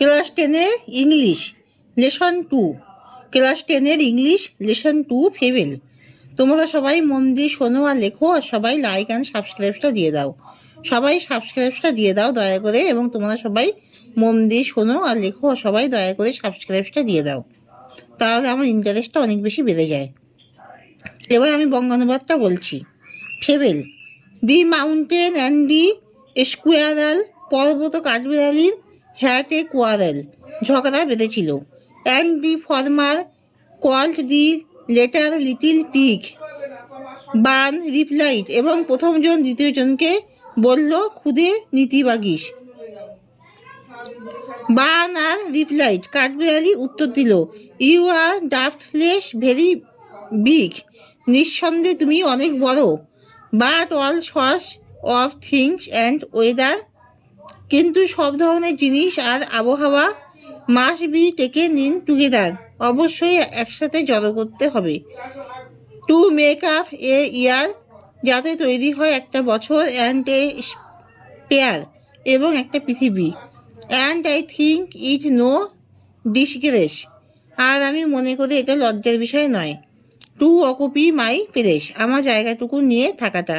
Class 10-এর English lesson 2, class 10-এর English lesson 2 fable. তোমরা সবাই মন দিয়ে শোনো আর লেখো, আর সবাই লাইক অ্যান্ড সাবস্ক্রাইবটা দিয়ে দাও। সবাই সাবস্ক্রাইবটা দিয়ে দাও দয়া করে, এবং তোমরা সবাই মন দিয়ে শোনো আর লেখো, আর সবাই দয়া করে সাবস্ক্রাইবটা দিয়ে দাও, তাহলে আমার ইন্টারেস্টটা অনেক বেশি বেড়ে যায়। এবার আমি বঙ্গানুবাদটা বলছি। Fable. The mountain and the squirrel, পর্বত কাঠবিড়ালির হ্যাট এ কোয়ারেল, ঝগড়া বেঁধেছিল। And the former called the latter little pig, Bun replied, এবং প্রথমজন দ্বিতীয়জনকে বলল খুদে নীতিবাগীশ। বান আর রিপ্লাইড, কাঠবিড়ালি উত্তর দিল, ইউ আর ডাফটলেস ভেরি বিগ, নিঃসন্দেহে তুমি অনেক বড়। But all sorts of things and weather, কিন্তু সব ধরনের জিনিস আর আবহাওয়া must be taken in together, অবশ্যই একসাথে জড়ো করতে হবে। টু মেক আপ এ ইয়ার, যাতে তৈরি হয় একটা বছর। অ্যান্ড এ স্পেয়ার, এবং একটা পৃথিবী। And I think it no disgrace, আর আমি মনে করি এটা লজ্জার বিষয় নয়। টু অকুপি মাই প্লেস, আমার জায়গাটুকু নিয়ে থাকাটা।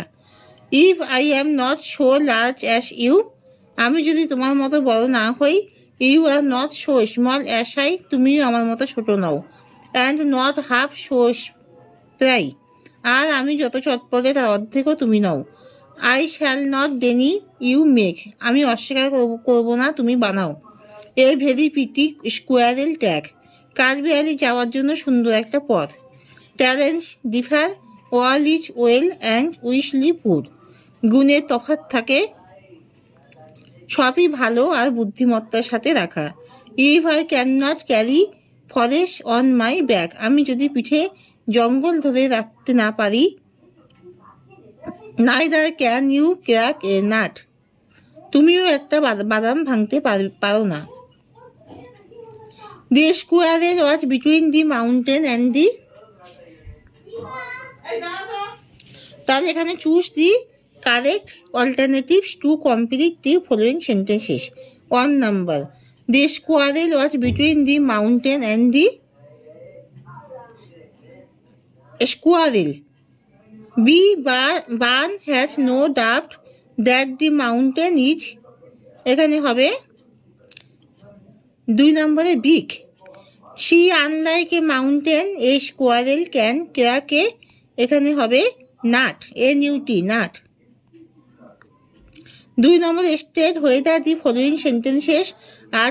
If I am not so large as you, আমি যদি তোমার মতো বড় না হই। You are not so small as I, তুমিও আমার মতো ছোট নও। And not half so spry, আর আমি যত চটপটে তার অর্ধেকও তুমি নও। I shall not deny you make, আমি অস্বীকার করবো না তুমি বানাও। A very pretty squirrel track, কাঠবিড়ালি যাওয়ার জন্য সুন্দর একটা পথ। Talents differ, all is well and wisely put, গুণের তফাৎ থাকে, সবই ভালো আর বুদ্ধিমত্তার সাথে রাখা। If I can not carry forest on my back, আমি যদি পিঠে জঙ্গল ধরে রাখতে না পারি। Neither can you crack a nut, তুমিও একটা বাদাম ভাঙতে পারো না। The squirrel was between the mountain and the, তাহলে এখানে choose the correct alternatives to complete the following sentences. 1 number, the squirrel was between the mountain and the squirrel. B Bun has no doubt that the mountain is, এখানে হবে 2 নম্বরে big. C unlike a mountain a squirrel can crack a, এখানে হবে nut, NUT nut. 2 নম্বর, state whether the following sentences R